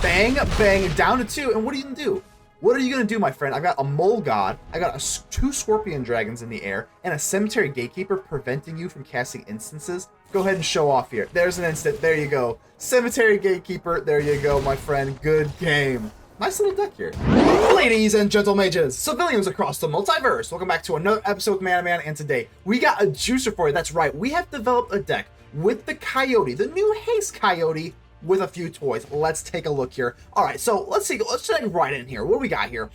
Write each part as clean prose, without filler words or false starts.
Bang, bang, down to 2. And what are you going to do? What are you going to do, my friend? I've got a Mole God, I got 2 Scorpion Dragons in the air, and a Cemetery Gatekeeper preventing you from casting instances. Go ahead and show off here. There's an instant. There you go. Cemetery Gatekeeper. There you go, my friend. Good game. Nice little deck here. Ladies and gentle mages, civilians across the multiverse, welcome back to another episode with Man, and today we got a juicer for you. That's right, we have developed a deck with the Coyote, the new Haste Coyote, with a few toys. Let's take a look here. Alright, so let's see, let's dive right in here. What do we got here?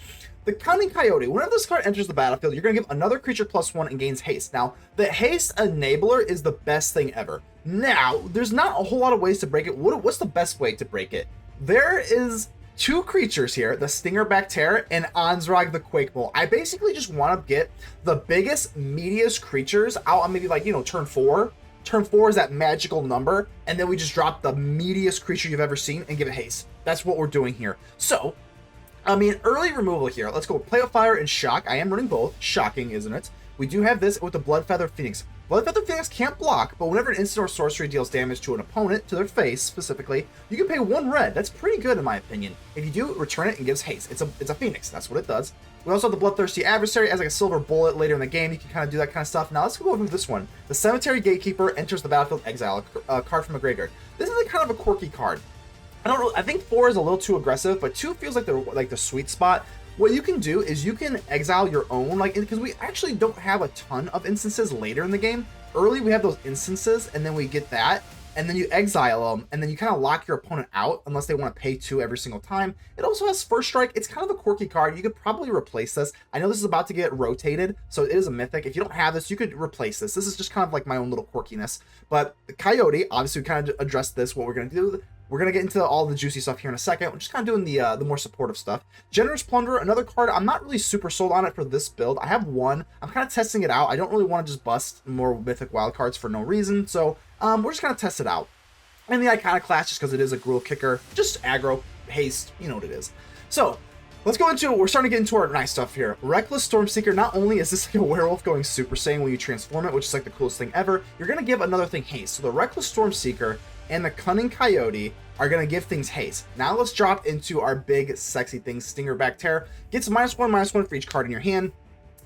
The Cunning Coyote. Whenever this card enters the battlefield, you're going to give another creature +1 and gains haste. Now, the haste enabler is the best thing ever. Now, there's not a whole lot of ways to break it. What's the best way to break it? There is 2 creatures here, the Stingerback Terror and Anzrag the Quake-Mole. I basically just want to get the biggest, meatiest creatures out on maybe like, you know, turn 4. Turn 4 is that magical number, and then we just drop the meatiest creature you've ever seen and give it haste. That's what we're doing here. So, I mean, early removal here. Let's go Play with Fire and Shock. I am running both. Shocking, isn't it? We do have this with the Bloodfeather Phoenix. Bloodfeather Phoenix can't block, but whenever an instant or sorcery deals damage to an opponent, to their face specifically, you can pay 1 red. That's pretty good in my opinion. If you do, return it and gives haste. It's a Phoenix. That's what it does. We also have the Bloodthirsty Adversary as like a silver bullet later in the game. You can kind of do that kind of stuff. Now let's go over this one. The Cemetery Gatekeeper enters the battlefield, exile a card from a graveyard. This is kind of a quirky card. I think 4 is a little too aggressive, but 2 feels like the sweet spot. What you can do is you can exile your own, like, because we actually don't have a ton of instances later in the game. Early we have those instances, and then we get that, and then you exile them, and then you kind of lock your opponent out unless they want to pay 2 every single time. It also has First Strike. It's kind of a quirky card. You could probably replace this. I know this is about to get rotated, so it is a mythic. If you don't have this, you could replace this. This is just kind of like my own little quirkiness. But the Coyote, obviously we kind of addressed this, what we're going to do. We're going to get into all the juicy stuff here in a second. We're just kind of doing the more supportive stuff. Generous Plunderer, another card. I'm not really super sold on it for this build. I have 1. I'm kind of testing it out. I don't really want to just bust more mythic wild cards for no reason. So we're just going to test it out. And the Iconoclast, just because it is a Gruul kicker. Just aggro, haste, you know what it is. So let's go into, we're starting to get into our nice stuff here. Reckless Stormseeker, not only is this like a werewolf going Super Saiyan when you transform it, which is like the coolest thing ever, you're going to give another thing haste. So the Reckless Stormseeker and the Cunning Coyote are going to give things haste. Now let's drop into our big sexy thing, Stingerback Terror. Gets -1/-1 for each card in your hand.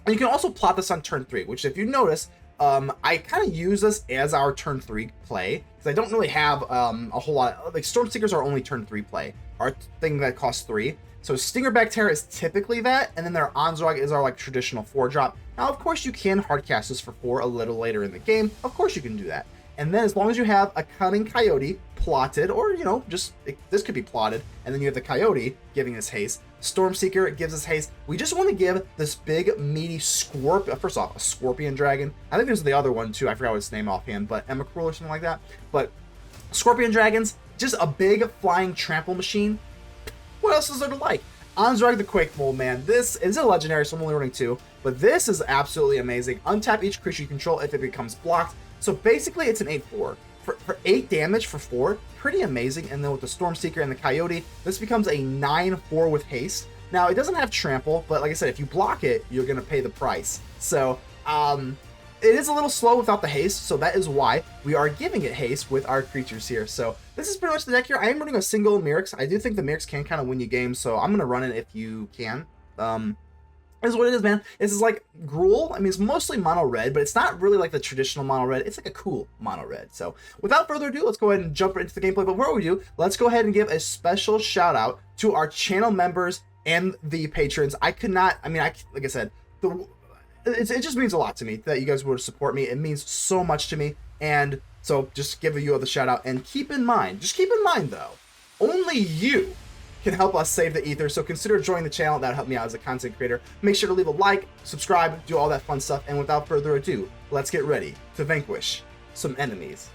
And you can also plot this on turn 3, which if you notice, I kind of use this as our turn 3 play, because I don't really have a whole lot, like Stormseekers are only turn 3 play, our thing that costs 3. So Stingerback Terror is typically that, and then their Anzrag is our like traditional 4-drop. Now of course you can hardcast this for 4 a little later in the game, of course you can do that. And then as long as you have a Cunning Coyote plotted, or, you know, just, this could be plotted, and then you have the Coyote giving us haste. Stormseeker gives us haste. We just want to give this big, meaty first off, a Scorpion Dragon. I think there's the other one, too. I forgot what its name offhand, but Emrakul or something like that. But Scorpion Dragons, just a big, flying trample machine. What else is there to like? Anzrag the Quake-Mole, man. This is a legendary, so I'm only running 2. But this is absolutely amazing. Untap each creature you control if it becomes blocked. So basically, it's an 8/4. For 8 damage for 4, pretty amazing. And then with the Stormseeker and the Coyote, this becomes a 9/4 with haste. Now, it doesn't have trample, but like I said, if you block it, you're going to pay the price. So, it is a little slow without the haste, so that is why we are giving it haste with our creatures here. So, this is pretty much the deck here. I am running a single Mirrex. I do think the Mirrex can kind of win you games, so I'm going to run it if you can. This is what it is, man. This is like Gruul. I mean, it's mostly mono red, but it's not really like the traditional mono red. It's like a cool mono red. So without further ado, let's go ahead and jump right into the gameplay. But before we do, let's go ahead and give a special shout out to our channel members and the patrons. Like I said, it just means a lot to me that you guys would support me. It means so much to me. And so just give you all the shout out. And keep in mind though, only you can help us save the ether, so consider joining the channel. That would help me out as a content creator. Make sure to leave a like, subscribe, do all that fun stuff, and without further ado, let's get ready to vanquish some enemies.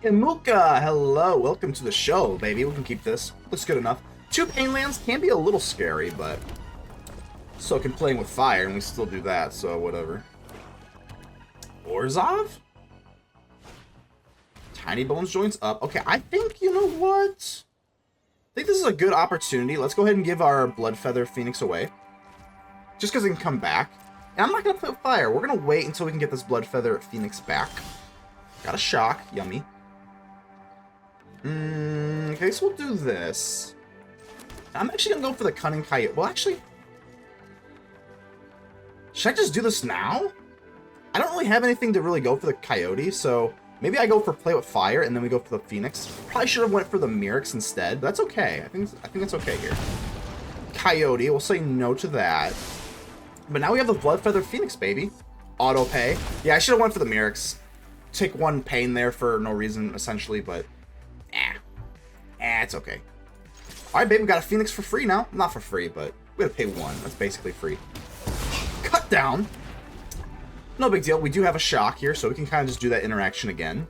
Imuka, hello, welcome to the show, baby. We can keep this. Looks good enough. 2 pain lands can be a little scary, but so can playing with fire, and we still do that, so whatever. Orzhov? Tiny Bones joins up. Okay, I think, you know what? I think this is a good opportunity. Let's go ahead and give our Bloodfeather Phoenix away. Just because it can come back. And I'm not going to play with fire. We're going to wait until we can get this Bloodfeather Phoenix back. Got a shock. Yummy. Okay, so we'll do this. I'm actually going to go for the Cunning Coyote. Well, actually, should I just do this now? I don't really have anything to really go for the Coyote, so maybe I go for Play with Fire, and then we go for the Phoenix. Probably should have went for the Mirrex instead, but that's okay. I think it's okay here. Coyote, we'll say no to that. But now we have the Bloodfeather Phoenix, baby. Auto pay. Yeah, I should have went for the Mirrex. Take one pain there for no reason, essentially, but it's okay. Alright, babe, we got a Phoenix for free now. Not for free, but we gotta pay one. That's basically free. Cut down. No big deal. We do have a shock here, so we can kind of just do that interaction again.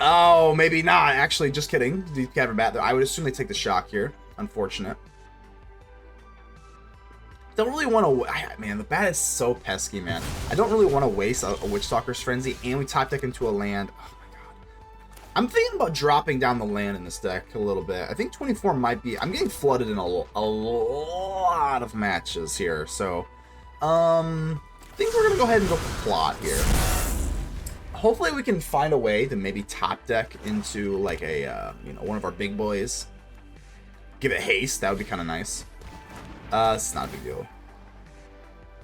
Oh, maybe not. Actually, just kidding. Deep Cavern Bat. I would assume they take the shock here. Unfortunate. Don't really want to... Man, the bat is so pesky, man. I don't really want to waste a Witchstalker's Frenzy, and we top deck into a land. Oh, my God. I'm thinking about dropping down the land in this deck a little bit. I think 24 might be... I'm getting flooded in a lot of matches here, so... I think we're going to go ahead and go for plot here. Hopefully we can find a way to maybe top deck into, like, a, one of our big boys. Give it haste. That would be kind of nice. It's not a big deal.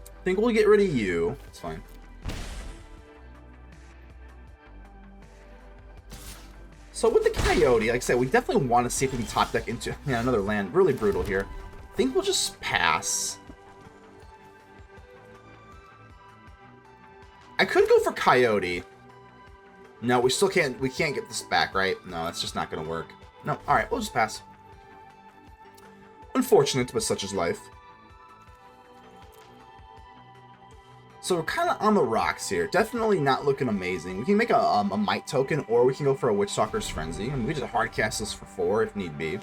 I think we'll get rid of you. It's fine. So with the Coyote, like I said, we definitely want to see if we can top deck into another land. Really brutal here. I think we'll just pass. I could go for Coyote. No, we still can't. We can't get this back, right? No, that's just not going to work. No, all right, we'll just pass. Unfortunate, but such is life. So we're kind of on the rocks here. Definitely not looking amazing. We can make a Might token, or we can go for a Witchstalker's Frenzy. I mean, we just hard cast this for 4 if need be.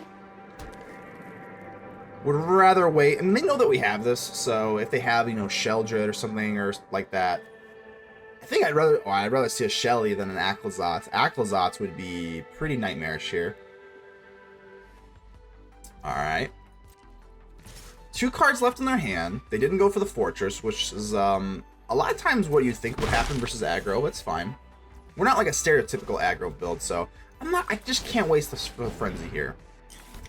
Would rather wait, and they know that we have this. So if they have, Shell Dread or something or like that, I think I'd rather see a Shelly than an Aclazot. Aclazot would be pretty nightmarish here. All right. 2 cards left in their hand. They didn't go for the Fortress, which is a lot of times what you think would happen versus aggro. It's fine. We're not like a stereotypical aggro build, so I just can't waste the Frenzy here.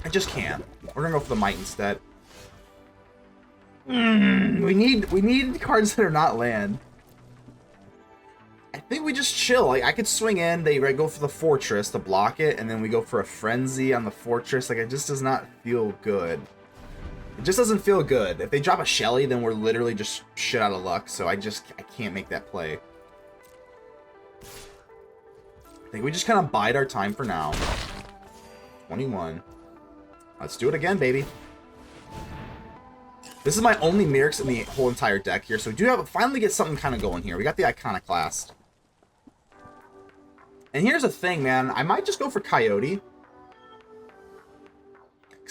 I just can't. We're gonna go for the Might instead. We need cards that are not land. I think we just chill. Like, I could swing in, they go for the Fortress to block it, and then we go for a Frenzy on the Fortress. Like, it just does not feel good. It just doesn't feel good. If they drop a Shelly, then we're literally just shit out of luck, so I can't make that play. I think we just kind of bide our time for now. 21. Let's do it again, baby. This is my only Mirrex in the whole entire deck here, so we do finally get something kind of going here. We got the Iconoclast. And here's the thing, man. I might just go for Coyote.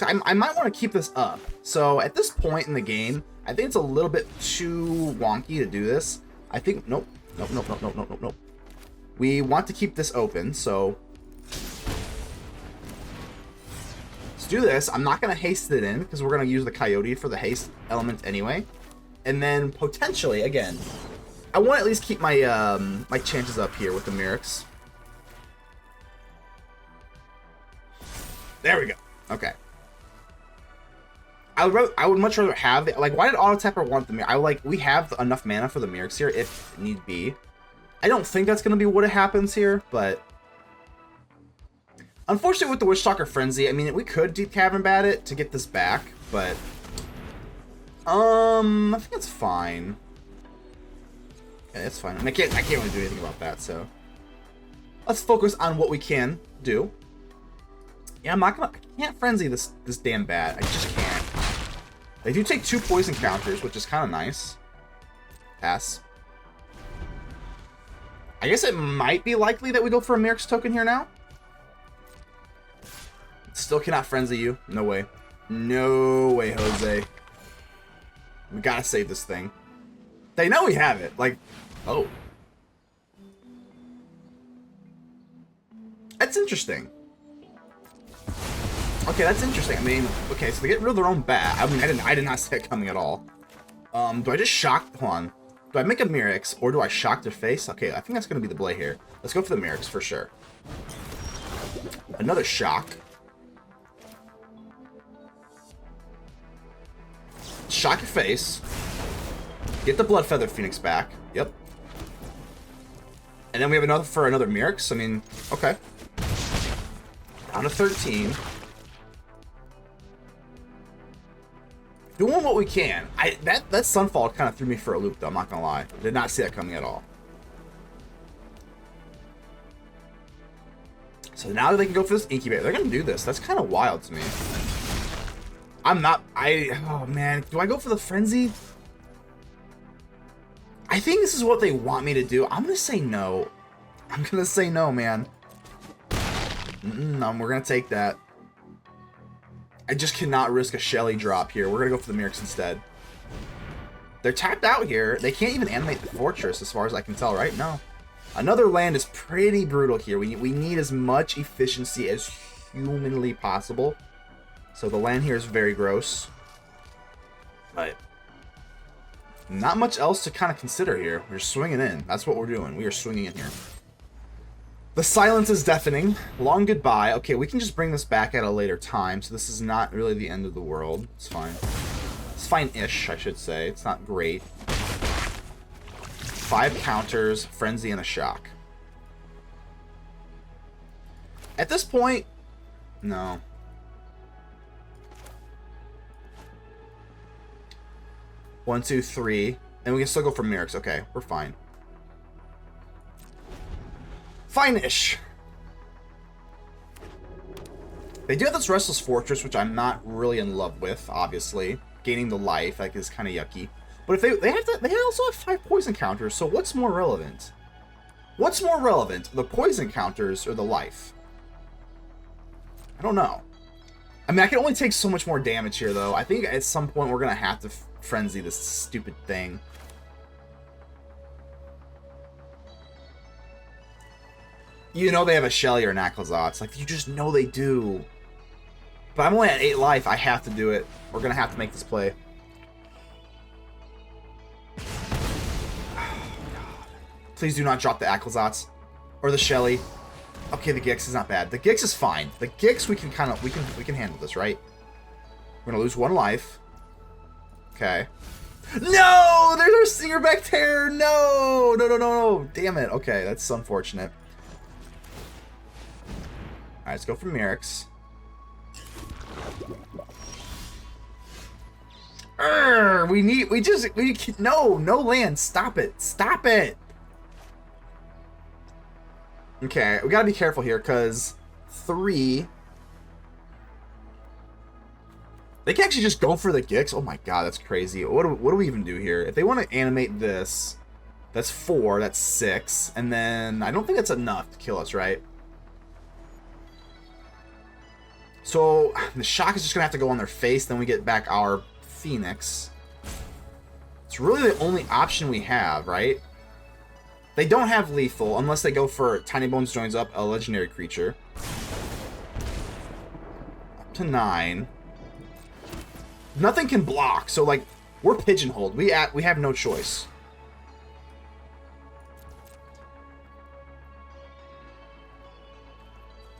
I might want to keep this up. So at this point in the game, I think it's a little bit too wonky to do this. I think, nope. We want to keep this open, so let's do this. I'm not going to haste it in because we're going to use the Coyote for the haste element anyway. And then potentially, again, I want to at least keep my my chances up here with the Mirrex. There we go. Okay. I would much rather have it. Like, why did Auto Tapper want the Mirrex? We have enough mana for the Mirrex here if need be. I don't think that's gonna be what happens here, but unfortunately with the Witchstalker Frenzy, I mean, we could Deep Cavern Bat it to get this back, but I think it's fine. Yeah, it's fine. And I can't really do anything about that. So let's focus on what we can do. Yeah, I can't Frenzy this damn bat. I just can't. They do take 2 poison counters, which is kind of nice. Pass. I guess it might be likely that we go for a Mirrex token here now. Still cannot Frenzy you. No way. No way, Jose. We gotta save this thing. They know we have it. Like, oh. That's interesting. Okay, that's interesting. I mean, okay, so they get rid of their own bat. I mean, I did not see it coming at all. Do I just shock? Hold on. Do I make a Mirrex or do I shock their face? Okay, I think that's gonna be the play here. Let's go for the Mirrex for sure. Another shock. Shock your face. Get the Bloodfeather Phoenix back. Yep. And then we have another for another Mirrex. I mean, okay. Down to 13. Doing what we can. That Sunfall kind of threw me for a loop, though. I'm not gonna lie. Did not see that coming at all. So now they can go for this Incubator. They're gonna do this. That's kind of wild to me. I'm not. Oh man, do I go for the Frenzy? I think this is what they want me to do. I'm gonna say no. I'm gonna say no, man. No, we're gonna take that. I just cannot risk a Shelly drop here. We're gonna go for the Mirrex instead. They're tapped out here. They can't even animate the fortress as far as I can tell, right? No. Another land is pretty brutal here. We need as much efficiency as humanly possible. So the land here is very gross. But not much else to kind of consider here. We're swinging in. That's what we're doing. We are swinging in here. The silence is deafening. Long goodbye. Okay, we can just bring this back at a later time, so this is not really the end of the world. It's fine. It's fine-ish, I should say. It's not great. 5 counters, Frenzy, and a shock. At this point, no. One, two, three. And we can still go for Mirrex. Okay, we're fine. Fine-ish. They do have this Restless Fortress, which I'm not really in love with, obviously. Gaining the life, like, is kind of yucky. But if they also have 5 poison counters, so what's more relevant? What's more relevant, the poison counters or the life? I don't know. I mean, I can only take so much more damage here, though. I think at some point we're going to have to frenzy this stupid thing. You know they have a Shelly or an Anzrag. Like, you just know they do. But I'm only at 8 life. I have to do it. We're going to have to make this play. Oh, God. Please do not drop the Anzrag or the Shelly. Okay, the Gix is not bad. The Gix is fine. The Gix, we can handle this, right? We're going to lose 1 life. Okay. No! There's our Stingerback Terror! No! No, no, no, no. Damn it. Okay, that's unfortunate. Alright, let's go for Mirrex. No land. Stop it. Stop it. Okay, we gotta be careful here, because 3... They can actually just go for the Gix. Oh my god, that's crazy. What do we even do here? If they want to animate this, that's 4, that's 6, and then I don't think that's enough to kill us, right? So the shock is just gonna have to go on their face, then we get back our Phoenix. It's really the only option we have, right? They don't have lethal unless they go for Tiny Bones joins up a legendary creature. Up to 9. Nothing can block, so like we're pigeonholed. We have no choice.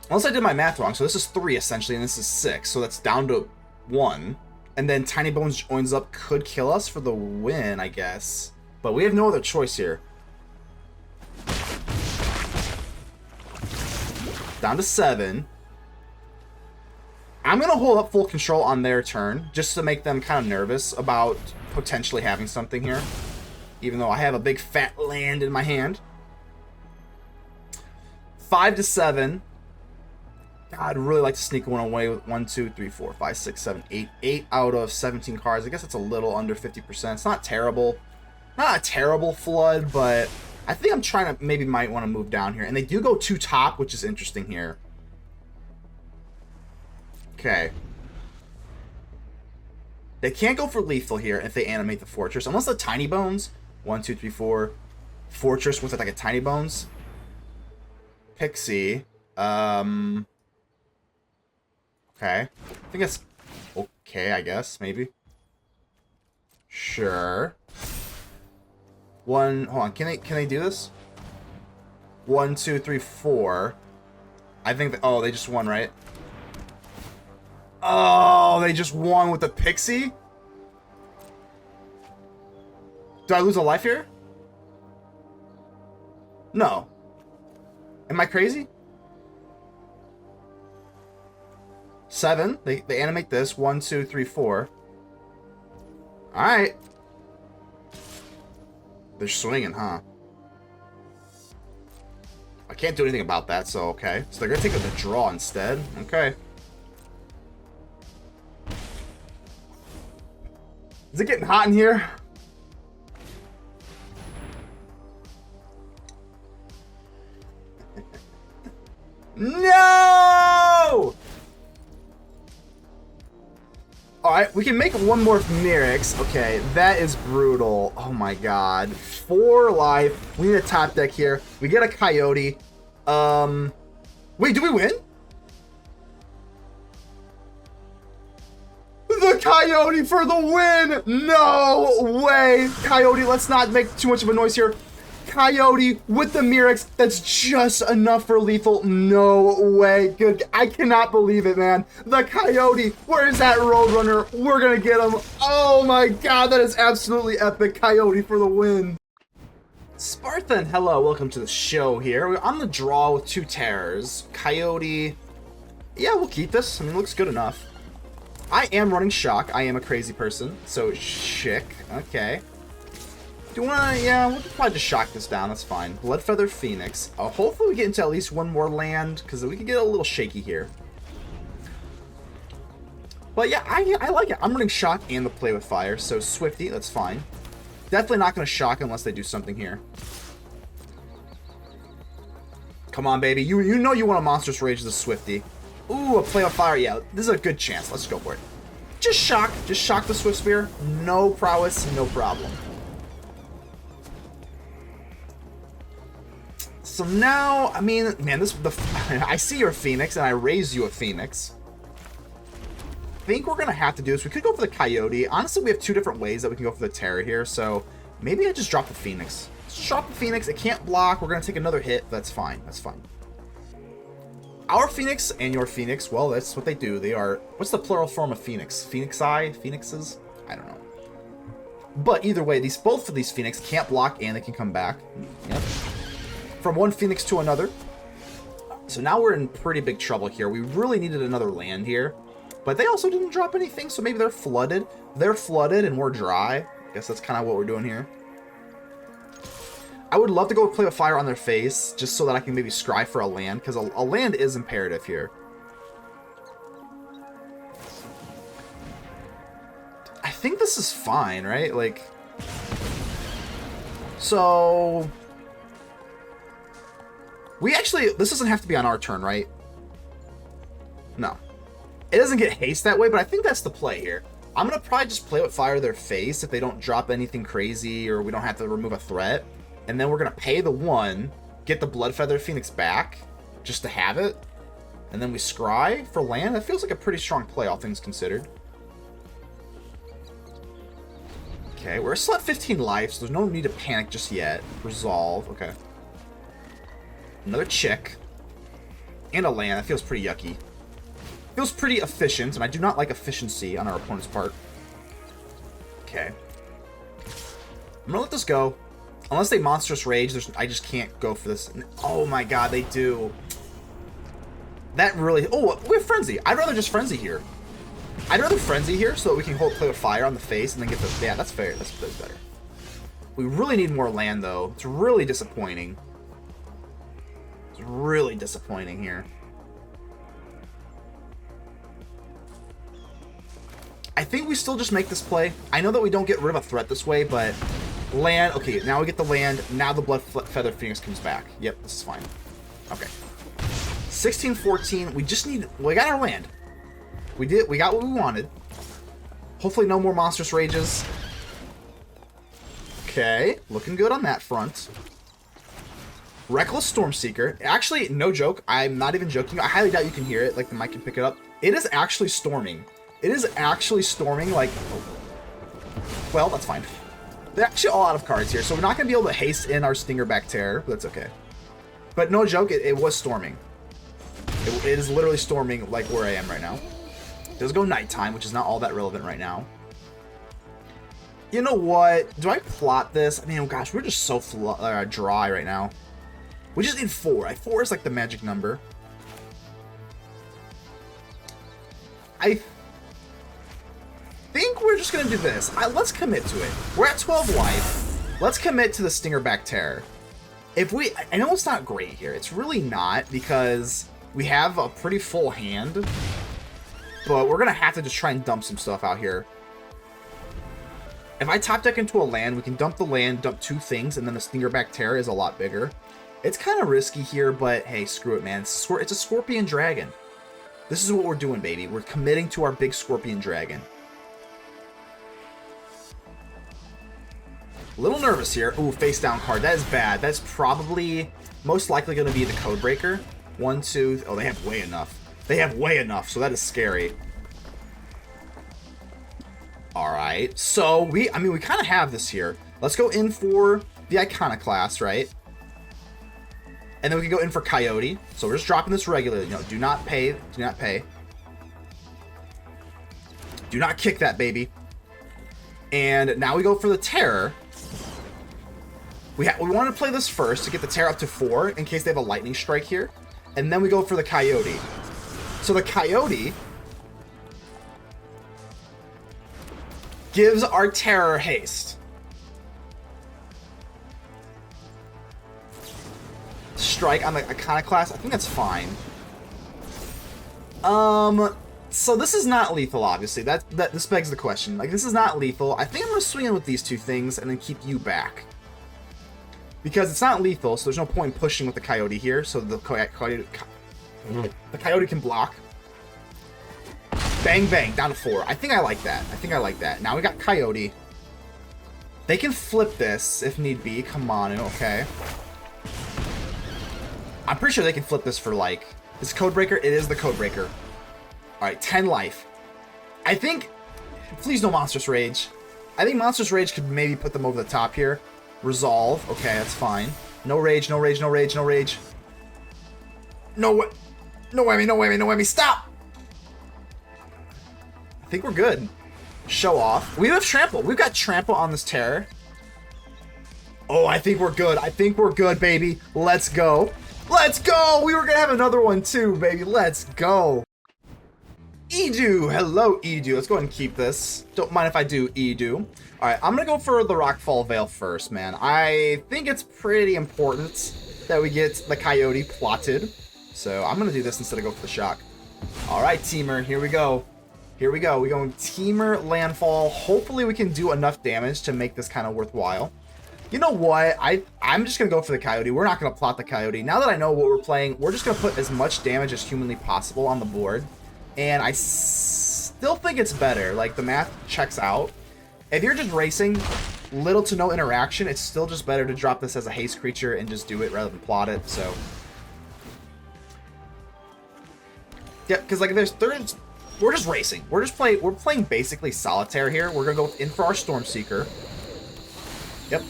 Unless I did my math wrong, so this is 3 essentially, and this is 6, so that's down to 1. And then Tiny Bones joins up could kill us for the win, I guess. But we have no other choice here. Down to 7. I'm going to hold up full control on their turn, just to make them kind of nervous about potentially having something here. Even though I have a big fat land in my hand. 5 to 7. God, I'd really like to sneak one away with 1, 2, 3, 4, 5, 6, 7, 8. 8 out of 17 cards. I guess it's a little under 50%. It's not terrible. Not a terrible flood, but I think I'm trying to might want to move down here. And they do go 2 top, which is interesting here. Okay. They can't go for lethal here if they animate the Fortress. Unless the Tiny Bones. 1, 2, 3, 4. Fortress with like a Tiny Bones. Pixie. Okay. I think it's okay, I guess, maybe. Sure. Hold on, can they do this? 1, 2, 3, 4. I think that, oh, they just won, right? Oh, they just won with the pixie? Do I lose a life here? No. Am I crazy? 7. They animate this. 1, 2, 3, 4. Alright. They're swinging, huh? I can't do anything about that, so okay. So they're going to take the draw instead. Okay. Is it getting hot in here? No! Alright, we can make one more Mirrex. Okay, that is brutal. Oh my god. 4 life. We need a top deck here. We get a Coyote. Wait, do we win? The Coyote for the win! No way! Coyote, let's not make too much of a noise here. Coyote with the Mirrex, that's just enough for lethal. No way. Good. I cannot believe it, man. The Coyote, where is that Roadrunner? We're gonna get him. Oh my god, that is absolutely epic. Coyote for the win. Spartan, hello, welcome to the show here. We're on the draw with 2 terrors. Coyote, yeah, we'll keep this. I mean, it looks good enough. I am running Shock. I am a crazy person, so chic. Okay. Do you wanna, yeah, we'll probably just shock this down, that's fine. Bloodfeather Phoenix. Hopefully we get into at least one more land, because we can get a little shaky here. But yeah, I like it. I'm running Shock and the Play with Fire, so Swifty, that's fine. Definitely not going to shock unless they do something here. Come on, baby. You know you want a Monstrous Rage the Swifty. Ooh, a Play with Fire. Yeah, this is a good chance. Let's go for it. Just shock. Just shock the Swift Spear. No prowess, no problem. So now, I mean, man, I see your Phoenix, and I raise you a Phoenix. I think we're going to have to do this. We could go for the Coyote. Honestly, we have 2 different ways that we can go for the Terror here, so maybe I just drop the Phoenix. Let's drop the Phoenix. It can't block. We're going to take another hit. That's fine. That's fine. Our Phoenix and your Phoenix, well, that's what they do. They are, what's the plural form of Phoenix? Phoenixi? Phoenixes? I don't know. But either way, both of these Phoenix can't block and they can come back. Yep. From one Phoenix to another. So now we're in pretty big trouble here. We really needed another land here. But they also didn't drop anything, so maybe they're flooded. They're flooded and we're dry. I guess that's kind of what we're doing here. I would love to go Play with Fire on their face, just so that I can maybe scry for a land, because a land is imperative here. I think this is fine, right? Like, so we actually, this doesn't have to be on our turn, right? No. It doesn't get haste that way, but I think that's the play here. I'm going to probably just Play with Fire their face if they don't drop anything crazy or we don't have to remove a threat. And then we're going to pay the 1, get the Bloodfeather Phoenix back, just to have it. And then we scry for land. That feels like a pretty strong play, all things considered. Okay, we're still at 15 life, so there's no need to panic just yet. Resolve, okay. Another chick. And a land, that feels pretty yucky. Feels pretty efficient, and I do not like efficiency on our opponent's part. Okay. I'm gonna let this go. Unless they Monstrous Rage, I just can't go for this. Oh my god, they do. That really... Oh, we have Frenzy. I'd rather just Frenzy here. I'd rather Frenzy here so that we can Play with Fire on the face and then get the... Yeah, that's fair. That's better. We really need more land, though. It's really disappointing. It's really disappointing here. I think we still just make this play. I know that we don't get rid of a threat this way, but... Land. Okay, now we get the land. Now the Bloodfeather Phoenix comes back. Yep, this is fine. Okay. 16-14. We just need... Well, we got our land. We got what we wanted. Hopefully no more Monstrous Rages. Okay. Looking good on that front. Reckless Stormseeker. Actually, no joke. I'm not even joking. I highly doubt you can hear it. Like, the mic can pick it up. It is actually storming. It is actually storming, like... Oh. Well, that's fine. They're actually all out of cards here, so we're not going to be able to haste in our Stingerback Terror, but that's okay. But no joke, it was storming. It is literally storming like where I am right now. It does go nighttime, which is not all that relevant right now. You know what? Do I plot this? I mean, oh gosh, we're just so dry right now. We just need 4. 4 is like the magic number. I think we're just going to do this. Let's commit to it. We're at 12 life. Let's commit to the Stingerback Terror. If we... I know it's not great here. It's really not, because we have a pretty full hand. But we're going to have to just try and dump some stuff out here. If I top deck into a land, we can dump the land, dump 2 things, and then the Stingerback Terror is a lot bigger. It's kind of risky here, but hey, screw it, man. It's a Scorpion Dragon. This is what we're doing, baby. We're committing to our big Scorpion Dragon. A little nervous here. Ooh, face down card. That is bad. That's probably most likely going to be the Codebreaker. 1, 2... Oh, they have way enough. They have way enough, so that is scary. Alright, so we kind of have this here. Let's go in for the Iconoclast, right? And then we can go in for Coyote. So we're just dropping this regularly. No, do not pay. Do not pay. Do not kick that, baby. And now we go for the Terror. We want to play this first to get the Terror up to 4 in case they have a Lightning Strike here. And then we go for the Coyote. So the Coyote gives our Terror haste. Strike on the Iconoclast. I think that's fine. So this is not lethal, obviously. This begs the question. Like, this is not lethal. I think I'm going to swing in with these 2 things and then keep you back. Because it's not lethal, so there's no point in pushing with the Coyote here. So the Coyote can block. Bang, bang, down to 4. I think I like that. I think I like that. Now we got Coyote. They can flip this if need be. Come on, okay. I'm pretty sure they can flip this for, like... This Codebreaker? It is the Codebreaker. Alright, 10 life. I think... Please no Monstrous Rage. I think Monstrous Rage could maybe put them over the top here. Resolve. Okay, that's fine. No rage, no rage, no rage, no rage. No whammy, no whammy, no whammy. Stop! I think we're good. Show off. We have Trample. We've got Trample on this Terror. Oh, I think we're good. I think we're good, baby. Let's go. Let's go! We were gonna have another one too, baby. Let's go. Edu. Hello, Edu. Let's go ahead and keep this. Don't mind if I do, Edu. Alright, I'm gonna go for the Rockfall Vale first, man. I think it's pretty important that we get the Coyote plotted. So I'm gonna do this instead of go for the Shock. Alright, Teamer. Here we go. Here we go. We're going Teamer Landfall. Hopefully we can do enough damage to make this kind of worthwhile. You know what? I'm just going to go for the Coyote. We're not going to plot the Coyote. Now that I know what we're playing, we're just going to put as much damage as humanly possible on the board. And I still think it's better. Like, the math checks out. If you're just racing, little to no interaction, it's still just better to drop this as a haste creature and just do it rather than plot it. So, yeah, because like we're just racing. We're playing basically solitaire here. We're going to go in for our Stormseeker. Yep.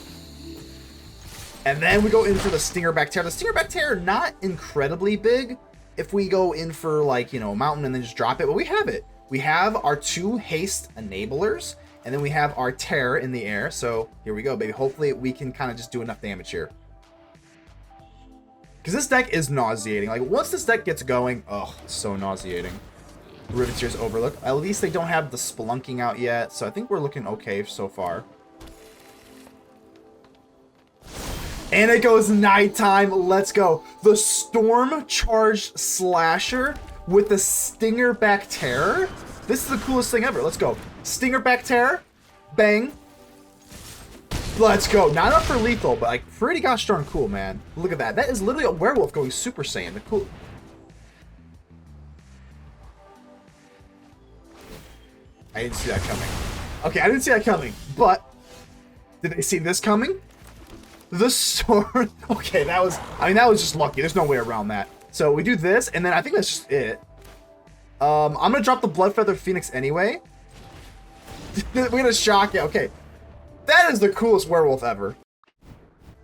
And then we go in for the Stingerback Terror. The Stingerback Terror, not incredibly big if we go in for, like, you know, a mountain and then just drop it. But we have it. We have our 2 haste enablers, and then we have our Terror in the air. So here we go, baby. Hopefully we can kind of just do enough damage here. Because this deck is nauseating. Like, once this deck gets going, oh, it's so nauseating. Riveteer's Overlook. At least they don't have the Spelunking out yet, so I think we're looking okay so far. And it goes nighttime. Let's go. The Storm Charged Slasher with the Stingerback Terror. This is the coolest thing ever. Let's go. Stingerback Terror. Bang. Let's go. Not up for lethal, but like pretty gosh darn cool, man. Look at that. That is literally a werewolf going Super Saiyan. The cool. I didn't see that coming. Okay, I didn't see that coming, but did they see this coming? The sword. Okay, that was just lucky. There's no way around that. So we do this, and then I think that's just it. I'm gonna drop the Bloodfeather Phoenix anyway. We're gonna shock it. Okay. That is the coolest werewolf ever.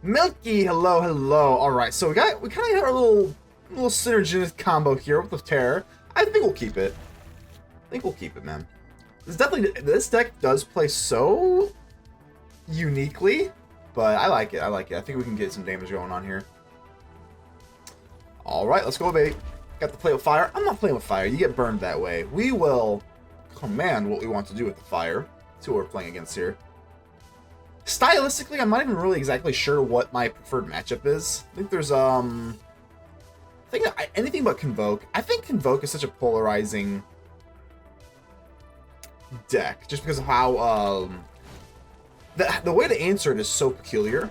Milky, hello, hello. Alright, so we kind of have our little synergistic combo here with the Terror. I think we'll keep it. Man. This deck does play so uniquely, but I like it. I think we can get some damage going on here. Alright, let's go, baby. Got to play with fire. I'm not playing with fire. You get burned that way. We will command what we want to do with the fire. That's who we're playing against here. Stylistically, I'm not even really exactly sure what my preferred matchup is. I think there's, anything but Convoke. I think Convoke is such a polarizing deck, just because of how, the way to answer it is so peculiar.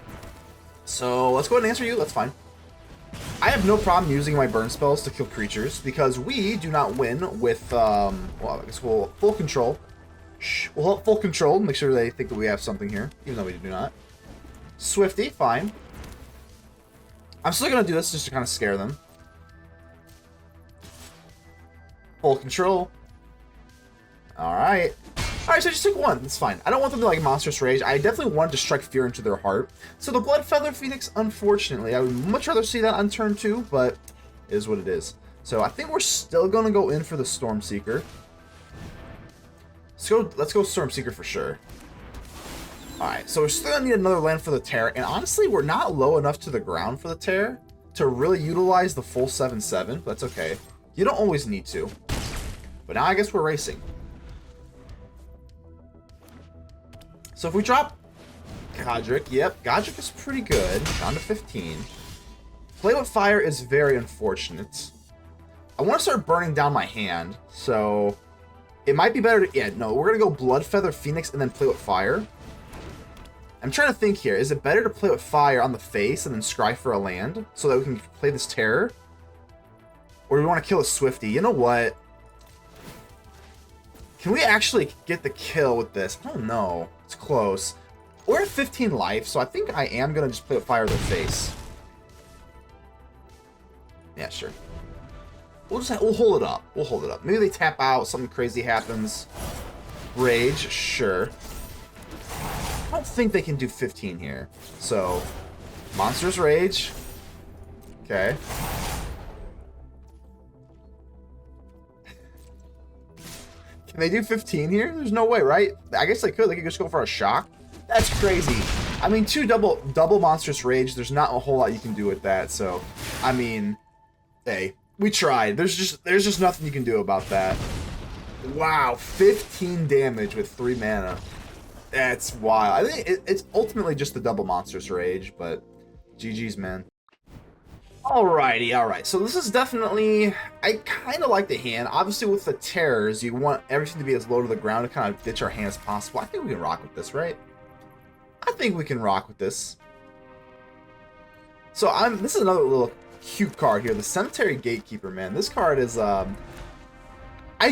So, let's go ahead and answer you. That's fine. I have no problem using my burn spells to kill creatures, because we do not win with, well, I guess we'll full control. We'll help full control, make sure they think that we have something here, even though we do not. Swifty, fine. I'm still going to do this just to kind of scare them. Full control. Alright. Alright, so I just took one. That's fine. I don't want them to, like, Monstrous Rage. I definitely wanted to strike fear into their heart. So the Bloodfeather Phoenix, unfortunately, I would much rather see that on turn 2, but it is what it is. So I think we're still going to go in for the Stormseeker. Let's go Stormseeker for sure. Alright, so we're still going to need another land for the Terror, and honestly, we're not low enough to the ground for the Terror to really utilize the full 7/7, but that's okay. You don't always need to. But now I guess we're racing. So if we drop Godric, yep, Godric is pretty good, down to 15. Play with Fire is very unfortunate. I want to start burning down my hand, so it might be better to, yeah, no, we're going to go Bloodfeather Phoenix and then play with Fire. I'm trying to think here, is it better to play with Fire on the face and then scry for a land so that we can play this Terror? Or do we want to kill a Swifty? You know what? Can we actually get the kill with this? I don't know. It's close. We're at 15 life, so I think I am going to just play with Fire to their face. Yeah, sure. We'll hold it up. We'll hold it up. Maybe they tap out, something crazy happens. Rage, sure. I don't think they can do 15 here. So, Monstrous Rage. Okay. Can they do 15 here? There's no way, right? I guess they could. They could just go for a shock. That's crazy. I mean, double Monstrous Rage. There's not a whole lot you can do with that. So, I mean, hey, we tried. There's just nothing you can do about that. Wow, 15 damage with 3 mana. That's wild. I think it's ultimately just the double Monstrous Rage, but GG's, man. Alrighty, alright. So this is definitely, I kind of like the hand. Obviously with the Terrors, you want everything to be as low to the ground to kind of ditch our hand as possible. I think we can rock with this, right? I think we can rock with this. So this is another little cute card here, the Cemetery Gatekeeper, man. This card is, I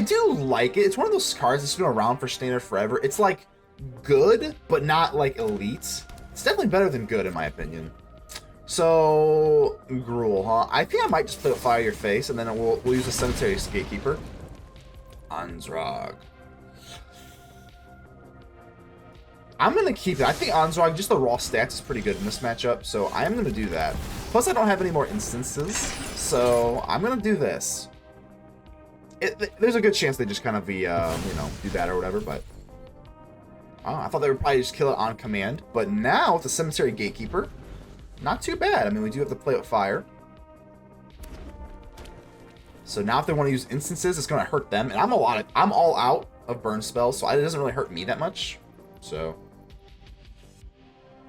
do like it. It's one of those cards that's been around for Standard forever. It's like good, but not like elite. It's definitely better than good in my opinion. So, Gruul, huh? I think I might just play with Fire Your Face, and then we'll use the Cemetery Gatekeeper. Anzrag. I'm going to keep it. I think Anzrag, just the raw stats is pretty good in this matchup, so I am going to do that. Plus, I don't have any more instances, so I'm going to do this. There's a good chance they just kind of be, you know, do that or whatever, but I thought they would probably just kill it on command. But now, with the Cemetery Gatekeeper, not too bad. I mean, we do have to play with fire. So now if they want to use instances, it's going to hurt them. And I'm all out of burn spells, so it doesn't really hurt me that much. So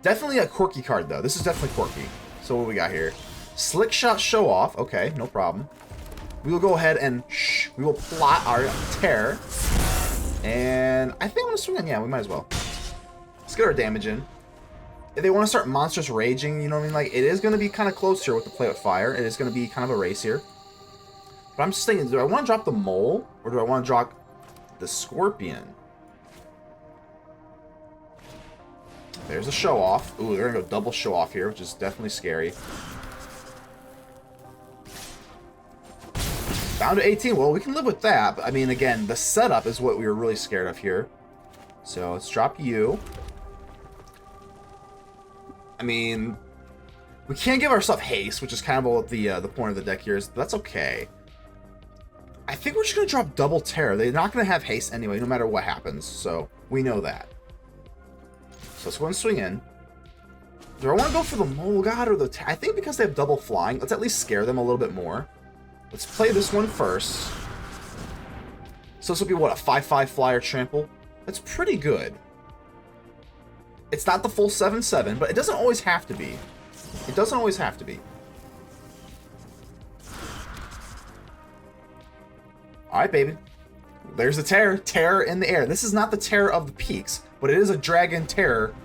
definitely a quirky card, though. This is definitely quirky. So what we got here? Slick Shot Show Off. Okay, no problem. We will go ahead and we will plot our Terror. And I think I'm going to swing in. Yeah, we might as well. Let's get our damage in. If they want to start Monstrous Raging, you know what I mean? Like, it is going to be kind of close here with the play with fire. It is going to be kind of a race here. But I'm just thinking, do I want to drop the Mole? Or do I want to drop the Scorpion? There's a Show Off. Ooh, they're going to go double Show Off here, which is definitely scary. Down to 18. Well, we can live with that. But, I mean, again, the setup is what we were really scared of here. So let's drop you. I mean, we can't give ourselves haste, which is kind of what the point of the deck here is. But that's okay. I think we're just going to drop double terror. They're not going to have haste anyway, no matter what happens. So we know that. So let's go and swing in. Do I want to go for the Mole God or the... I think because they have double flying, let's at least scare them a little bit more. Let's play this one first. So this will be, what, a 5/5 flyer trample? That's pretty good. It's not the full 7/7, but it doesn't always have to be. It doesn't always have to be. Alright, baby. There's the terror. Terror in the air. This is not the terror of the peaks, but it is a dragon terror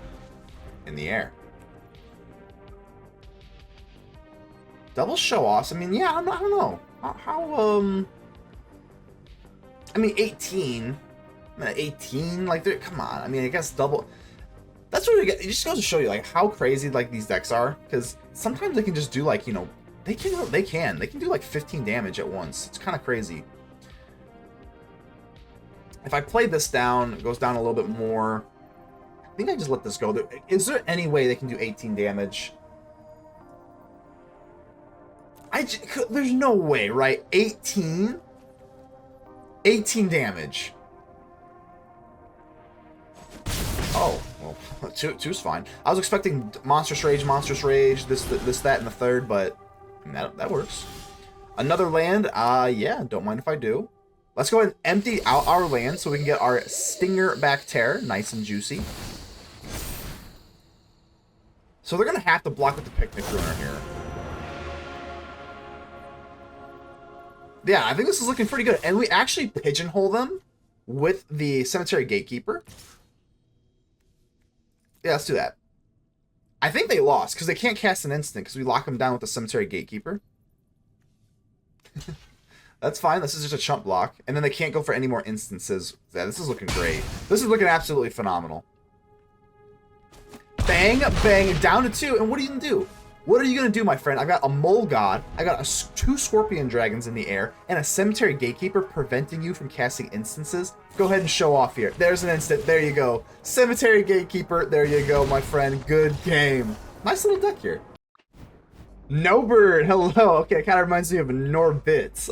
in the air. Double show-offs. I mean, yeah, I don't know. I mean, 18. I mean, 18, like, come on. I mean, I guess double... That's what it just goes to show you, like, how crazy, like, these decks are. Because sometimes they can just do, like, you know... They can do, like, 15 damage at once. It's kind of crazy. If I play this down, it goes down a little bit more. I think I just let this go. Is there any way they can do 18 damage? There's no way, right? 18? 18 damage. Oh, well, two's fine. I was expecting Monstrous Rage, this, that, and the third, but that works. Another land, yeah, don't mind if I do. Let's go ahead and empty out our land so we can get our Stingerback Terror, nice and juicy. So they're going to have to block with the Picnic Ruiner here. Yeah, I think this is looking pretty good. And we actually pigeonhole them with the Cemetery Gatekeeper. Yeah, let's do that. I think they lost because they can't cast an instant because we lock them down with the Cemetery Gatekeeper. That's fine. This is just a chump block. And then they can't go for any more instances. Yeah, this is looking great. This is looking absolutely phenomenal. Bang, bang, down to 2. And what are you going to do? What are you going to do, my friend? I've got a Mole God, I got 2 Scorpion Dragons in the air, and a Cemetery Gatekeeper preventing you from casting instances. Go ahead and show off here. There's an instant. There you go. Cemetery Gatekeeper. There you go, my friend. Good game. Nice little deck here. No Bird. Hello. Okay, it kind of reminds me of Norbits.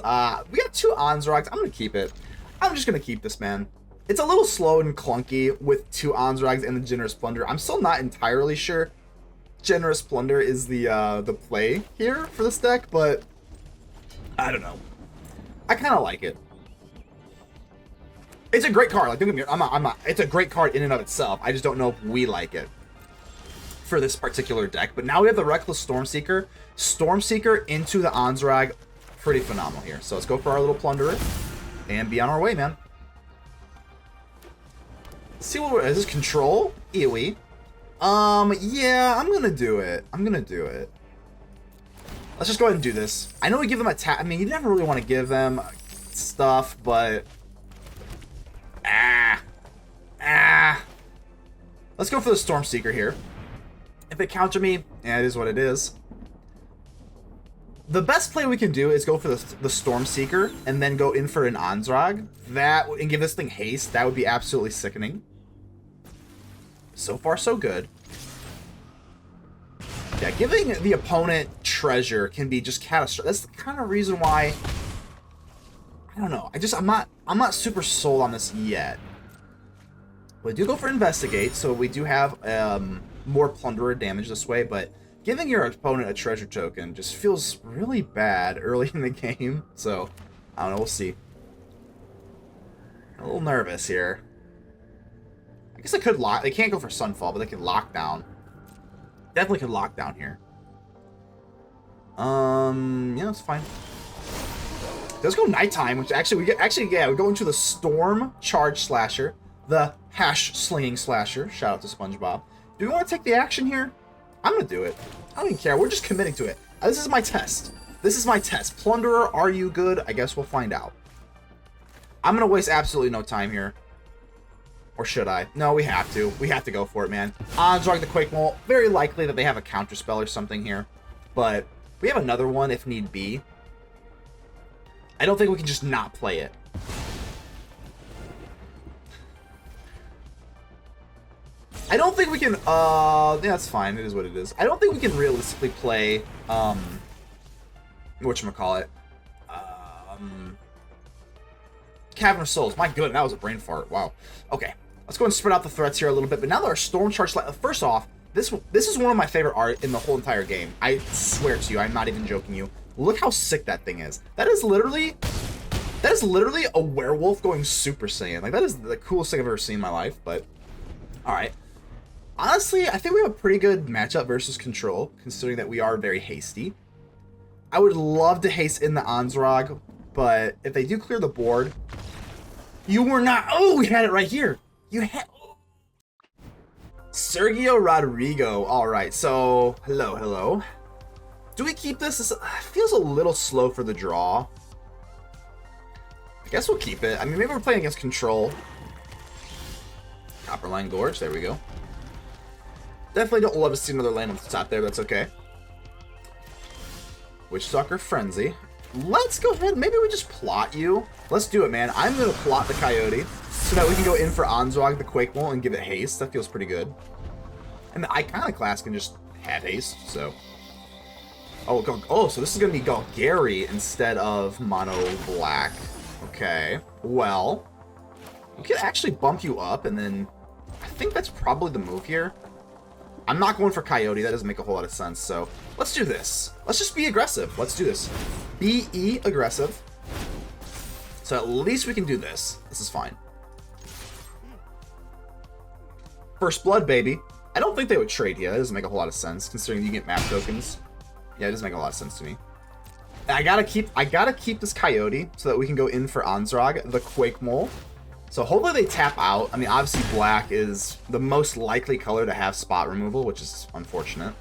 We got 2 Anzrags. I'm going to keep it. I'm just going to keep this, man. It's a little slow and clunky with 2 Anzrags and the Generous Plunderer. I'm still not entirely sure Generous Plunderer is the play here for this deck, but I don't know. I kind of like it. It's a great card. Like, don't get me wrong, it's a great card in and of itself. I just don't know if we like it for this particular deck. But now we have the Reckless Stormseeker. Stormseeker into the Anzrag. Pretty phenomenal here. So let's go for our little Plunderer and be on our way, man. Let's see what is this control? EOE. Yeah, I'm gonna do it. Let's just go ahead and do this. I know we give them a tap. I mean, you never really want to give them stuff, but let's go for the Stormseeker here. If they counter me, yeah, it is what it is. The best play we can do is go for the Stormseeker and then go in for an Anzrag. And give this thing haste. That would be absolutely sickening. So far, so good. Yeah, giving the opponent treasure can be just catastrophic. That's the kind of reason why I don't know. I'm not super sold on this yet. We do go for Investigate, so we do have more Plunderer damage this way, but giving your opponent a treasure token just feels really bad early in the game. So, I don't know, we'll see. A little nervous here. I guess they could lock. They can't go for Sunfall, but they can lock down. Definitely could lock down here. Yeah, that's fine. Let's go Nighttime, which actually we go into the Storm Charge Slasher, the Hash Slinging Slasher. Shout out to SpongeBob. Do we want to take the action here? I'm gonna do it. I don't even care. We're just committing to it. This is my test. This is my test. Plunderer, are you good? I guess we'll find out. I'm gonna waste absolutely no time here. Or should I? No, we have to. We have to go for it, man. Anzrag the Quake-Mole. Very likely that they have a counterspell or something here. But we have another one if need be. I don't think we can just not play it. I don't think we can, yeah, that's fine. It is what it is. I don't think we can realistically play, whatchamacallit, Cavern of Souls. My goodness, that was a brain fart. Wow. Okay, let's go and spread out the threats here a little bit. But now that our Storm Charge, first off, this is one of my favorite art in the whole entire game. I swear to you, I'm not even joking you. Look how sick that thing is. That is literally a werewolf going Super Saiyan. Like, that is the coolest thing I've ever seen in my life. But all right. Honestly, I think we have a pretty good matchup versus Control, considering that we are very hasty. I would love to haste in the Anzrag, but if they do clear the board... You were not... Oh, we had it right here! You had... Sergio Rodrigo. Alright, so... Hello. Do we keep this? This feels a little slow for the draw. I guess we'll keep it. I mean, maybe we're playing against Control. Copperline Gorge, there we go. Definitely don't love to see another land on the top there, that's okay. Witchstalker Frenzy. Let's go ahead, maybe we just plot you. Let's do it, man. I'm going to plot the Coyote so that we can go in for Anzrag, the Quake-Mole, and give it haste. That feels pretty good. And the Iconoclast can just have haste, so... Oh, so this is going to be Golgari instead of Mono Black. Okay, well... We could actually bump you up, and then... I think that's probably the move here. I'm not going for Coyote. That doesn't make a whole lot of sense. So let's do this. Let's just be aggressive. Let's do this. Be aggressive. So at least we can do this. This is fine. First blood, baby. I don't think they would trade here. That doesn't make a whole lot of sense considering you get map tokens. Yeah, it doesn't make a lot of sense to me. I gotta keep this Coyote so that we can go in for Anzrag, the Quake-Mole. So hopefully they tap out. I mean, obviously black is the most likely color to have spot removal, which is unfortunate.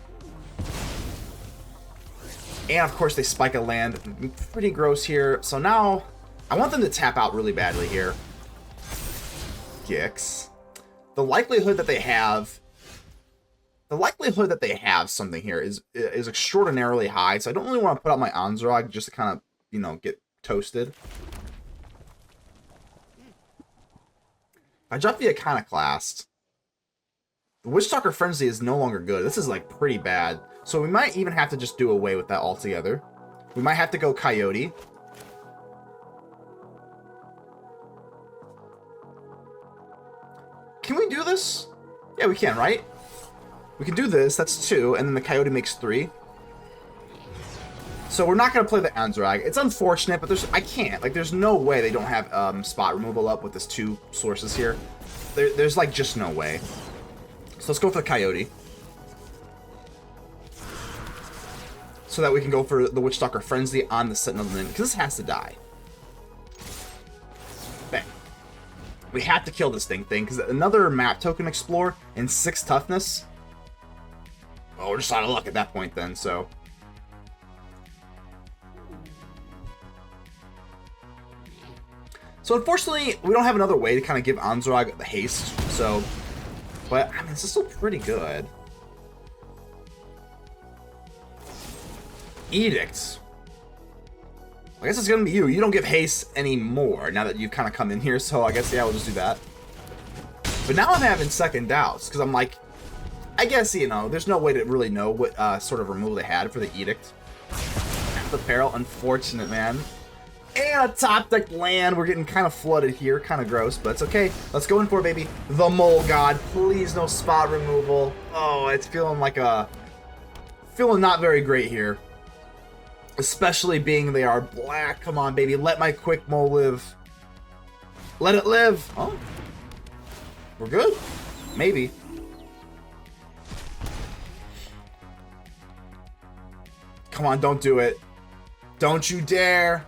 And of course they spike a land. Pretty gross here. So now I want them to tap out really badly here. Gix. The likelihood that they have something here is extraordinarily high. So I don't really want to put out my Anzrag just to kind of, you know, get toasted. I dropped the Iconoclast. The Witchstalker Frenzy is no longer good. This is like pretty bad. So we might even have to just do away with that altogether. We might have to go Coyote. Can we do this? Yeah, we can, right? We can do this. That's 2, and then the Coyote makes 3. So we're not going to play the Anzrag. It's unfortunate, but I can't. Like, there's no way they don't have spot removal up with this 2 sources here. There's like, just no way. So let's go for the Coyote. So that we can go for the Witchstalker Frenzy on the Sentinel Link, because this has to die. Bang. We have to kill this thing, because another map token explore and 6 toughness. Oh, we're just out of luck at that point then, so... So unfortunately, we don't have another way to kind of give Anzrag the haste, so... But, I mean, this is still pretty good. Edict. I guess it's gonna be you. You don't give haste anymore, now that you've kind of come in here, so I guess, yeah, we'll just do that. But now I'm having second doubts, because I'm like... I guess, you know, there's no way to really know what sort of removal they had for the Edict. The Peril, unfortunate, man. And a top deck land. We're getting kind of flooded here. Kind of gross, but it's okay. Let's go in for it, baby. The Mole God. Please, no spot removal. Oh, it's feeling like a... Feeling not very great here. Especially being they are black. Come on, baby. Let my Quake-Mole live. Let it live. Oh. We're good. Maybe. Come on, don't do it. Don't you dare.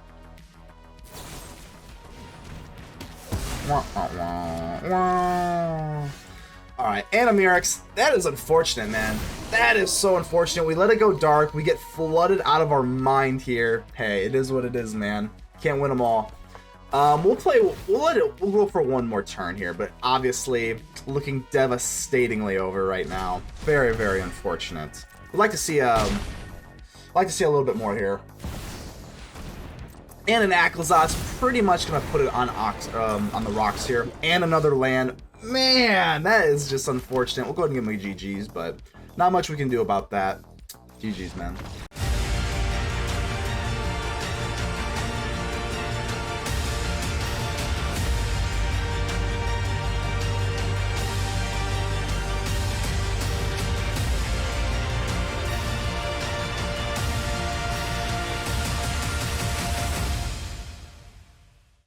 Alright, and a Mirrex. That is unfortunate, man. That is so unfortunate. We let it go dark. We get flooded out of our mind here. Hey, it is what it is, man. Can't win them all. We'll go for one more turn here, but obviously looking devastatingly over right now. Very, very unfortunate. We'd like to see a little bit more here. And an Aclazot's pretty much gonna put it on on the rocks here. And another land. Man, that is just unfortunate. We'll go ahead and get my GGs, but not much we can do about that. GGs, man.